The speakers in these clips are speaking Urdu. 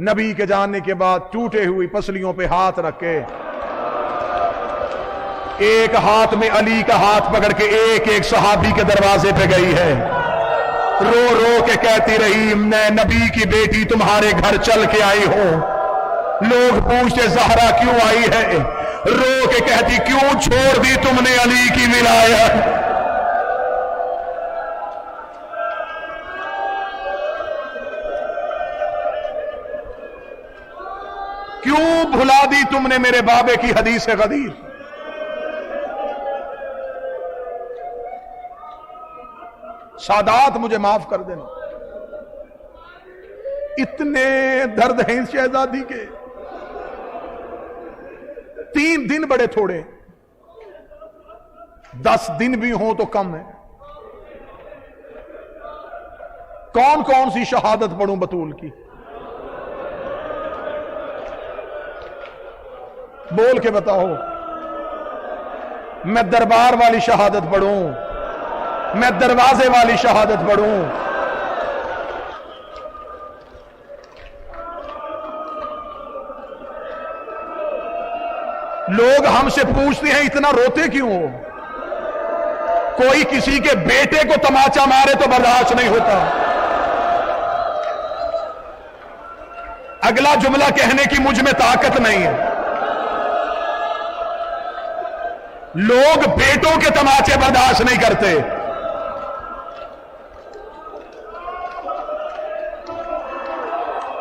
نبی کے جاننے کے بعد ٹوٹے ہوئی پسلیوں پہ ہاتھ رکھ کے ایک ہاتھ میں علی کا ہاتھ پکڑ کے ایک ایک صحابی کے دروازے پہ گئی ہے، رو رو کے کہتی رہی میں نبی کی بیٹی تمہارے گھر چل کے آئی ہوں، لوگ پوچھتے زہرا کیوں آئی ہے، رو کے کہتی کیوں چھوڑ دی تم نے علی کی ولایت، کیوں بھلا دی تم نے میرے بابے کی حدیث غدیر۔ سادات مجھے معاف کر دینا، اتنے درد ہیں اس شہزادی کے، 3 دن بڑے تھوڑے، 10 دن بھی ہوں تو کم ہے۔ کون کون سی شہادت پڑھوں بطول کی؟ بول کے بتاؤ۔ میں دربار والی شہادت پڑھوں، میں دروازے والی شہادت پڑھوں؟ لوگ ہم سے پوچھتے ہیں اتنا روتے کیوں ہو؟ کوئی کسی کے بیٹے کو تماچا مارے تو برداشت نہیں ہوتا، اگلا جملہ کہنے کی مجھ میں طاقت نہیں ہے۔ لوگ بیٹوں کے تماچے برداشت نہیں کرتے،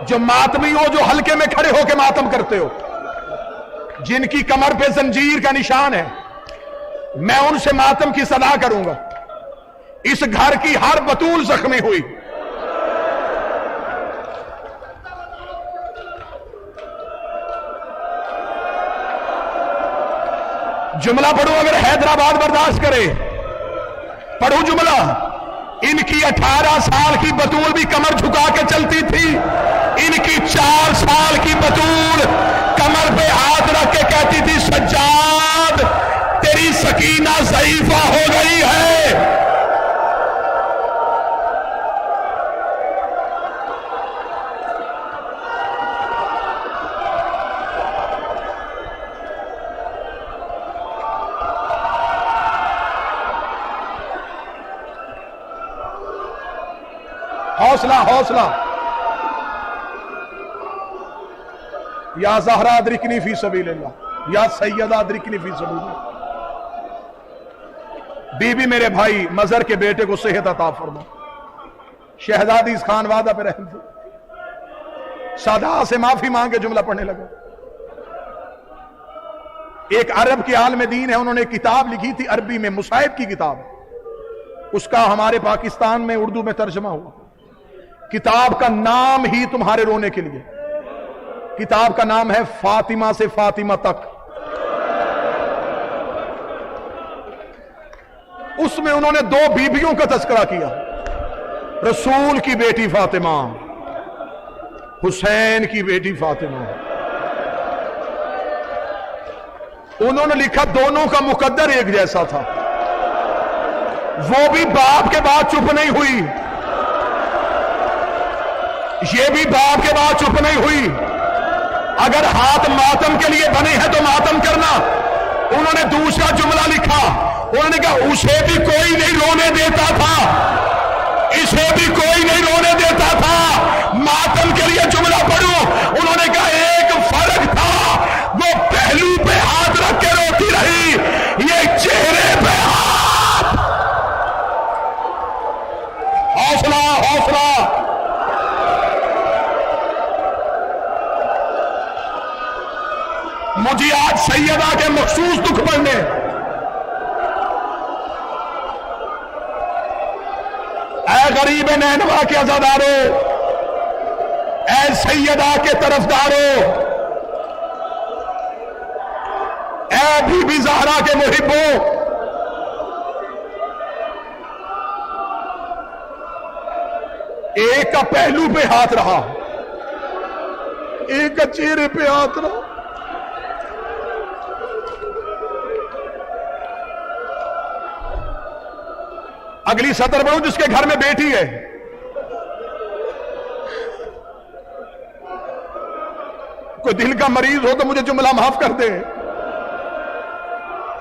جو ماتمی ہو، جو حلقے میں کھڑے ہو کے ماتم کرتے ہو، جن کی کمر پہ زنجیر کا نشان ہے، میں ان سے ماتم کی صدا کروں گا۔ اس گھر کی ہر بطول زخمی ہوئی، جملہ پڑھوں اگر حیدرآباد برداشت کرے، پڑھوں جملہ، ان کی 18 سال کی بطول بھی کمر جھکا کے چلتی تھی، ان کی 4 سال کی بطول کمر پہ ہاتھ رکھ کے کہتی تھی سجاد تیری سکینہ ضعیفہ ہو گئی ہے۔ حوصلہ حوصلہ، یا زہرا ادرکنی فی سبیل اللہ، یا سیدہ ادرکنی فی سبیل اللہ۔ بی بی میرے بھائی مظہر کے بیٹے کو صحت عطا فرما، شہزادی اس خان وعدہ پہ رحم تھی، سادا سے معافی مانگ کے جملہ پڑھنے لگا۔ ایک عرب کے عالم دین ہے، انہوں نے کتاب لکھی تھی عربی میں، مصائب کی کتاب، اس کا ہمارے پاکستان میں اردو میں ترجمہ ہوا۔ کتاب کا نام ہی تمہارے رونے کے لیے، کتاب کا نام ہے فاطمہ سے فاطمہ تک۔ اس میں انہوں نے 2 بیویوں کا تذکرہ کیا، رسول کی بیٹی فاطمہ، حسین کی بیٹی فاطمہ۔ انہوں نے لکھا دونوں کا مقدر ایک جیسا تھا، وہ بھی باپ کے بعد چپ نہیں ہوئی، یہ بھی باپ کے بعد چپ نہیں ہوئی۔ اگر ہاتھ ماتم کے لیے بنے ہیں تو ماتم کرنا۔ انہوں نے دوسرا جملہ لکھا، انہوں نے کہا اسے بھی کوئی نہیں رونے دیتا تھا، اسے بھی کوئی نہیں رونے دیتا تھا، ماتم کے لیے جملہ پڑھو۔ انہوں نے کہا ایک فرق تھا، وہ پہلو پہ ہاتھ رکھ کے روتی رہی، یہ چہرے پہ ہاتھ۔ حوصلہ حوصلہ، مجھے آج سیدہ کے مخصوص دکھ پڑھنے، اے غریب نینوا کے عزادارو، اے سیدہ کے طرفدارو، اے بی بی زہرا کے محبوں، ایک کا پہلو پہ ہاتھ رہا، ایک کا چہرے پہ ہاتھ رہا۔ اگلی سطر پڑھو، جس کے گھر میں بیٹی ہے، کوئی دل کا مریض ہو تو مجھے جملہ معاف کر دے،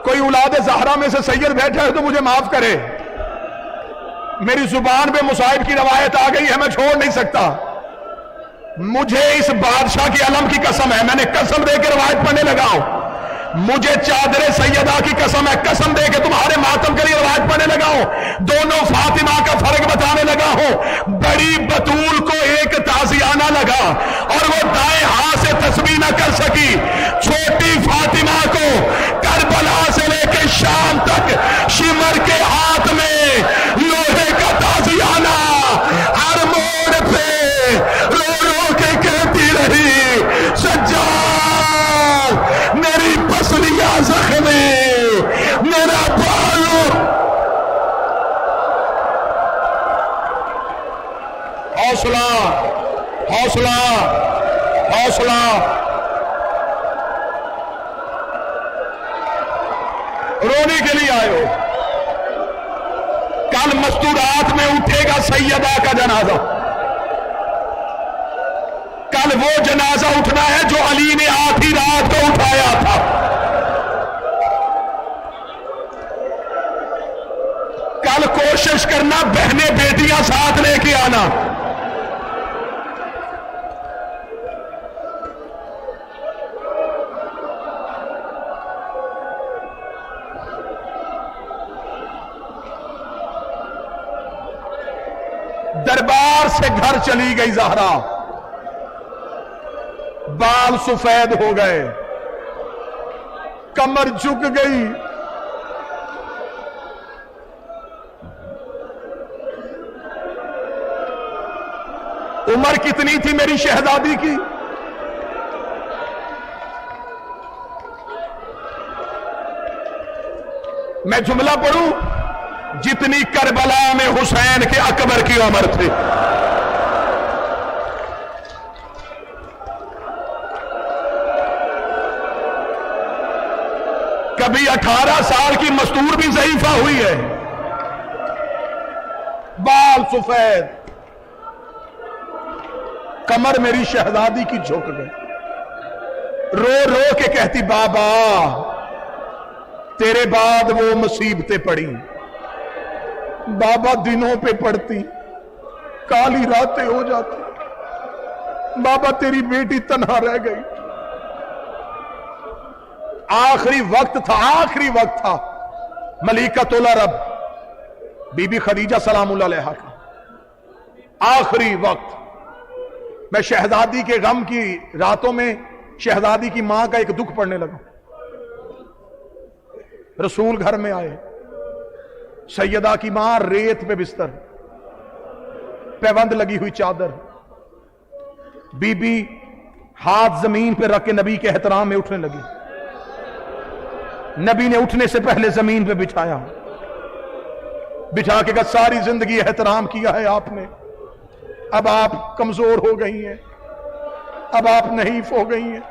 کوئی اولاد زہرا میں سے سید بیٹھا ہے تو مجھے معاف کرے. میری زبان پہ مصائب کی روایت آ گئی ہے، میں چھوڑ نہیں سکتا. مجھے اس بادشاہ کی علم کی قسم ہے، میں نے قسم دے کے روایت پڑھنے لگا ہوں. مجھے چادر سیدہ کی قسم ہے، قسم دے کے تمہارے ماتم کے لیے روایت پڑھنے لگا ہوں. دونوں فاطمہ کا فرق بتانے لگا ہوں. بڑی بطول کو ایک تازیانہ لگا اور وہ دائیں ہاتھ سے تسبیح نہ کر سکی. چھوٹی فاطمہ کو کربلا سے لے کے شام تک شمر کے ہاتھ میں لوہے کا تازیانہ، ہر موڑ پہ رو رو کے کہتی رہی سجاد میری پسلیاں زخمی، میرا بالو. حوصلہ حوصلہ حوصلہ. رونے کے لیے آئے ہو. کل مستورات میں اٹھے گا سیدہ کا جنازہ. کل وہ جنازہ اٹھنا ہے جو علی نے آدھی رات کو اٹھایا تھا. کل کوشش کرنا بہنیں بیٹیاں ساتھ لے کے آنا. دربار سے گھر چلی گئی زہرا، بال سفید ہو گئے، کمر جھک گئی. عمر کتنی تھی میری شہزادی کی؟ میں جملہ پڑھوں، جتنی کربلا میں حسین کے اکبر کی عمر تھی. کبھی 18 سال کی مستور بھی ضعیفہ ہوئی ہے. بال سفید، کمر میری شہزادی کی جھک گئی. رو رو کے کہتی بابا تیرے بعد وہ مصیبتیں پڑی. بابا دنوں پہ پڑتی، کالی راتیں ہو جاتی. بابا تیری بیٹی تنہا رہ گئی. آخری وقت تھا، آخری وقت تھا. ملیکۃ العرب بی بی خدیجہ سلام اللہ علیہا کا آخری وقت. میں شہزادی کے غم کی راتوں میں شہزادی کی ماں کا ایک دکھ پڑھنے لگا. رسول گھر میں آئے، سیدہ کی ماں ریت پہ بستر، پیوند لگی ہوئی چادر. بی بی ہاتھ زمین پہ رکھ کے نبی کے احترام میں اٹھنے لگی. نبی نے اٹھنے سے پہلے زمین پہ بٹھایا، بٹھا کے کہا ساری زندگی احترام کیا ہے آپ نے، اب آپ کمزور ہو گئی ہیں، اب آپ نحیف ہو گئی ہیں.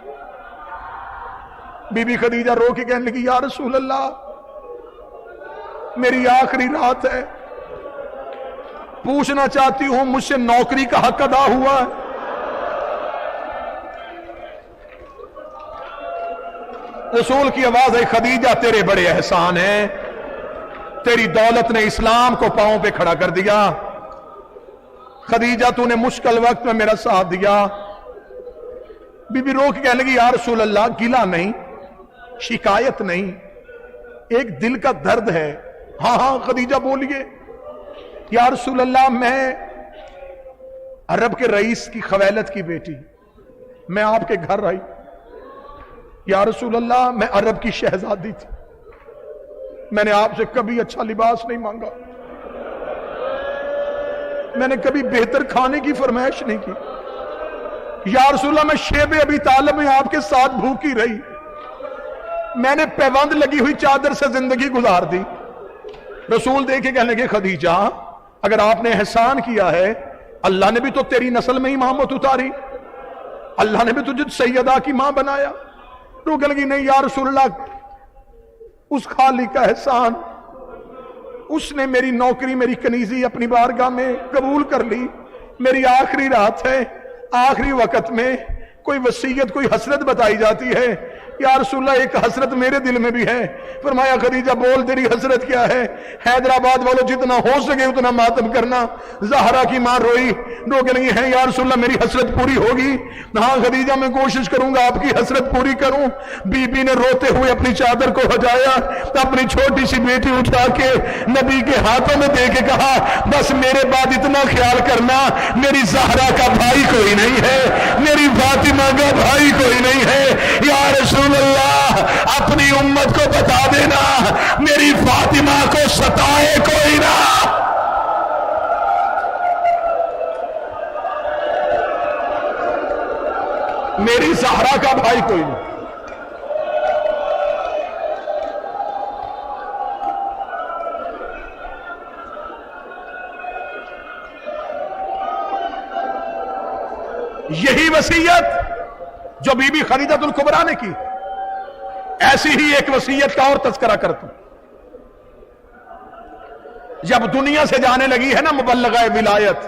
بی بی خدیجہ رو کے کہنے لگی یا رسول اللہ میری آخری رات ہے، پوچھنا چاہتی ہوں مجھ سے نوکری کا حق ادا ہوا ہے؟ رسول کی آواز ہے خدیجہ تیرے بڑے احسان ہیں، تیری دولت نے اسلام کو پاؤں پہ کھڑا کر دیا. خدیجہ تو نے مشکل وقت میں میرا ساتھ دیا. بی بی رو کے کہنے لگی یا رسول اللہ گلہ نہیں، شکایت نہیں، ایک دل کا درد ہے. ہاں ہاں خدیجہ بولیے. یا رسول اللہ میں عرب کے رئیس کی خویلد کی بیٹی، میں آپ کے گھر آئی. یا رسول اللہ میں عرب کی شہزادی تھی، میں نے آپ سے کبھی اچھا لباس نہیں مانگا، میں نے کبھی بہتر کھانے کی فرمائش نہیں کی. یا رسول اللہ میں شیب ابی طالب میں آپ کے ساتھ بھوکی رہی، میں نے پیوند لگی ہوئی چادر سے زندگی گزار دی. رسول دیکھے کہنے لگے خدیجہ اگر آپ نے احسان کیا ہے، اللہ نے بھی تو تیری نسل میں ہی محمد اتاری، اللہ نے بھی تجھے سیدہ کی ماں بنایا. تو کہنے لگی نہیں یا رسول اللہ اس خالق کا احسان، اس نے میری نوکری میری کنیزی اپنی بارگاہ میں قبول کر لی. میری آخری رات ہے، آخری وقت میں کوئی وصیت کوئی حسرت بتائی جاتی ہے، یا رسول اللہ ایک حسرت میرے دل میں بھی ہے۔ فرمایا خدیجہ بول تیری حسرت کیا ہے؟ حیدرآباد والوں جتنا ہو سکے اتنا ماتم کرنا۔ زہرا کی ماں روئی، رو کے نہیں ہے یا رسول اللہ میری حسرت پوری ہوگی؟ ہاں خدیجہ میں کوشش کروں گا آپ کی حسرت پوری کروں۔ بی بی نے روتے ہوئے اپنی چادر کو ہٹایا، اپنی چھوٹی سی بیٹی اٹھا کے نبی کے ہاتھوں میں دے کے کہا بس میرے بعد اتنا خیال کرنا، میری زہرا کا بھائی کوئی نہیں ہے، میری فاطمہ کا بھائی کوئی نہیں ہے۔ یا رسول اللہ اپنی امت کو بتا دینا میری فاطمہ کو ستائے کوئی نہ۔ میری زہرا کا بھائی کوئی نہیں۔ یہی وصیت جو بی بی خدیجہ الکبریٰ نے کی، ایسی ہی ایک وصیت کا اور تذکرہ کرتا ہوں۔ جب دنیا سے جانے لگی ہے نا مبلغہ ولایت،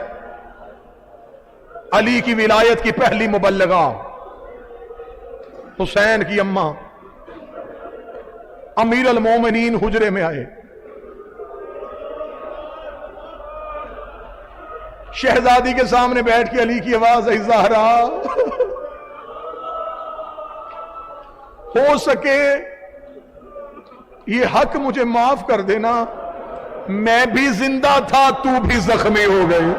علی کی ولایت کی پہلی مبلغہ حسین کی اماں امیر المومنین حجرے میں آئے، شہزادی کے سامنے بیٹھ کے علی کی آواز آئی زہرا ہو سکے یہ حق مجھے معاف کر دینا، میں بھی زندہ تھا تو بھی زخمی ہو گئی۔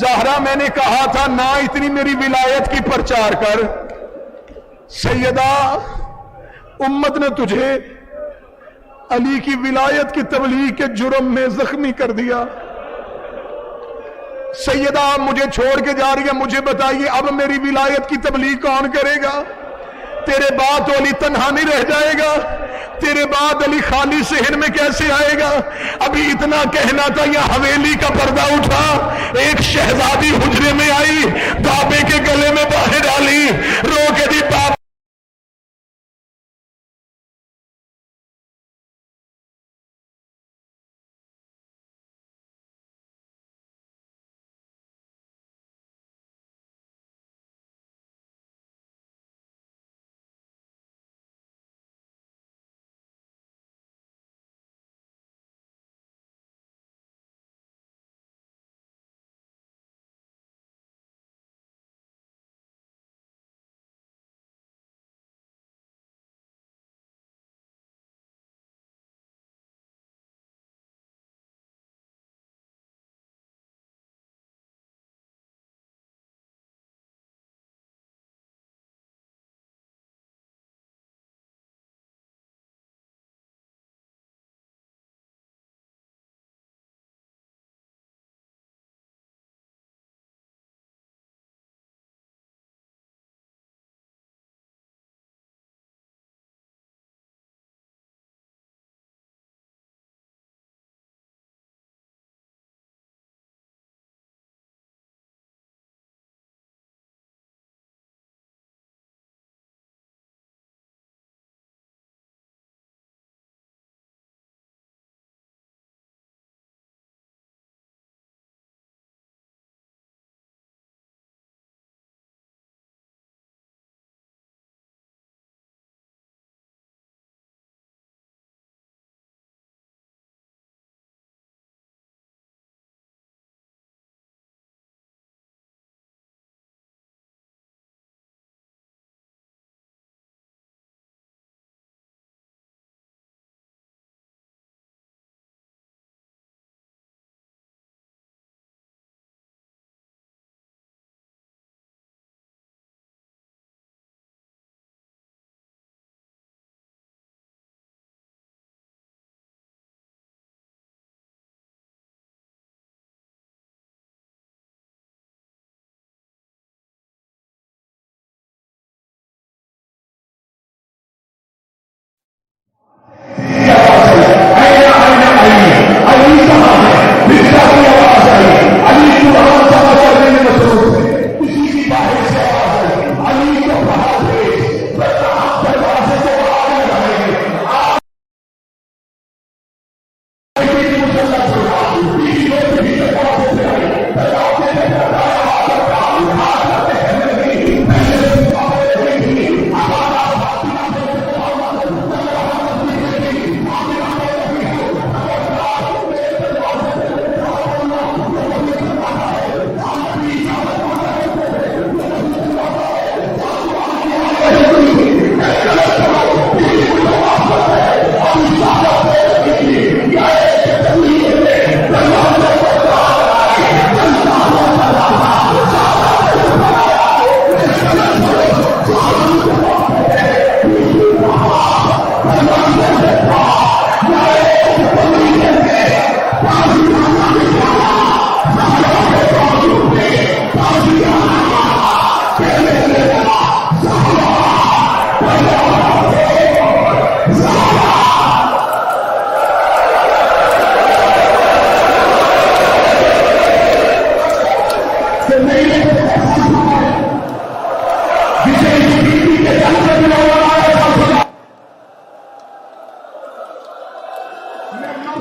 زہرا میں نے کہا تھا نہ اتنی میری ولایت کی پرچار کر، سیدہ امت نے تجھے علی کی ولایت کی تبلیغ کے جرم میں زخمی کر دیا۔ سیدہ مجھے چھوڑ کے جا رہی ہے، مجھے بتائیے اب میری ولایت کی تبلیغ کون کرے گا؟ تیرے بعد تو علی تنہا نہیں رہ جائے گا، تیرے بعد علی خالی صحن میں کیسے آئے گا؟ ابھی اتنا کہنا تھا یا حویلی کا پردہ اٹھا، ایک شہزادی حجرے میں آئی، بابے کے گلے میں باہیں ڈالی، رو کے دی بابا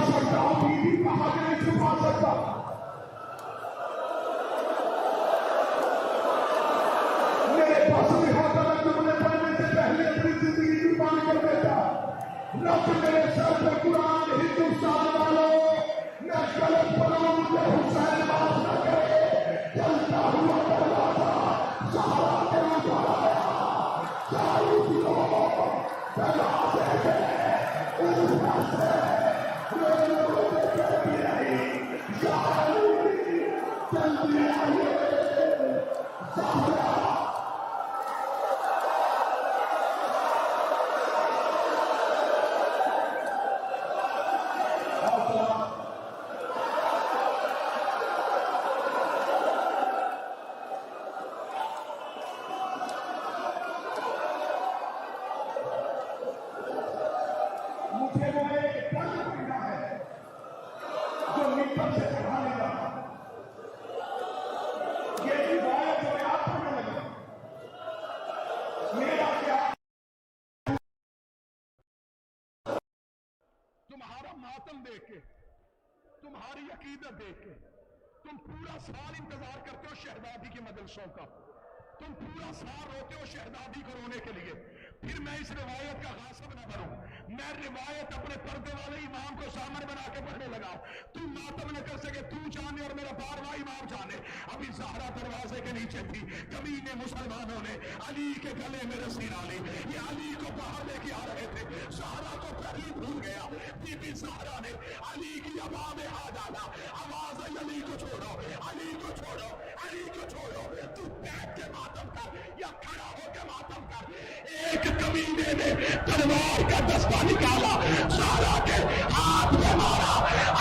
سکتا بیوی کا حق نہیں چھپا سکتا. میرے پاس بھی ہوتا ہے جملے پڑھنے سے پہلے اپنی زندگی قربان کر دیتا. رب میرے سر پہ قرآن ہندوستان والوں میں غلط بناؤں مجھے حسین معاف نہ کرے. چلتا ہوا دروازہ سہارا تیرا دوارا آیا. چالو کلو دروازے سے اس راستے لوگوں کو چلتی رہی. چالو چلتی رہی سہارا. مجھے وہ ایک ڈنڈ ملا ہے جو مٹر سے چڑھانے کا. یہ روایت جو میں آپ پڑھنے لگا میرا کیا تمہارا ماتم دیکھ کے تمہاری عقیدت دیکھ کے تم پورا سال انتظار کرتے ہو شہزادی کے مجلسوں کا. تم پورا سال روتے ہو شہزادی کو رونے کے لیے. پھر میں اس روایت کا غاصب نہ بنوں. میں روایت اپنے پردے والے امام کو سامنے بنا کے پڑھنے لگا. تم ماتم نہ کر سکے. تو جانے اور میرا بارواں امام جانے. ابھی زہرا دروازے کے نیچے تھی. کمینے مسلمانوں نے علی کے گلے میں رسی ڈالی. یہ علی کو باہر لے کے آ رہے تھے. زہرا کو پہلے بھول گیا. بی بی زہرا نے علی کی آواز میں ہاتھ ڈالا. آواز آئی علی کو چھوڑو, علی کو چھوڑو, علی کو چھوڑو. تو بیٹھ کے ماتم کر یا کھڑا ہو کے ماتم کر. ایک کمینے نے تلوار کا دستہ نکالا, زہرا کے ہاتھ میں مارا.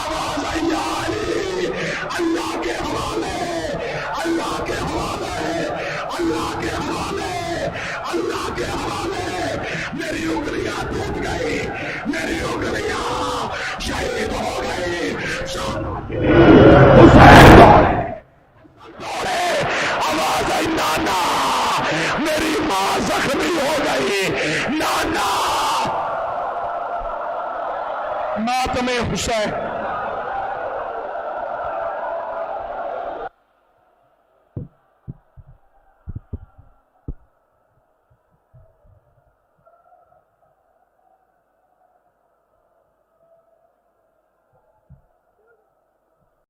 آواز آئی یا علی, اللہ کے حوالے, اللہ کے حوالے, اللہ کے حوالے, اللہ کے حوالے. میری انگلیاں ٹوٹ گئی, میری انگلیاں شہید ہو گئی. حسین دوڑے, آواز آئی نانا, میری ماں زخمی ہو گئی. نانا ماتم حسین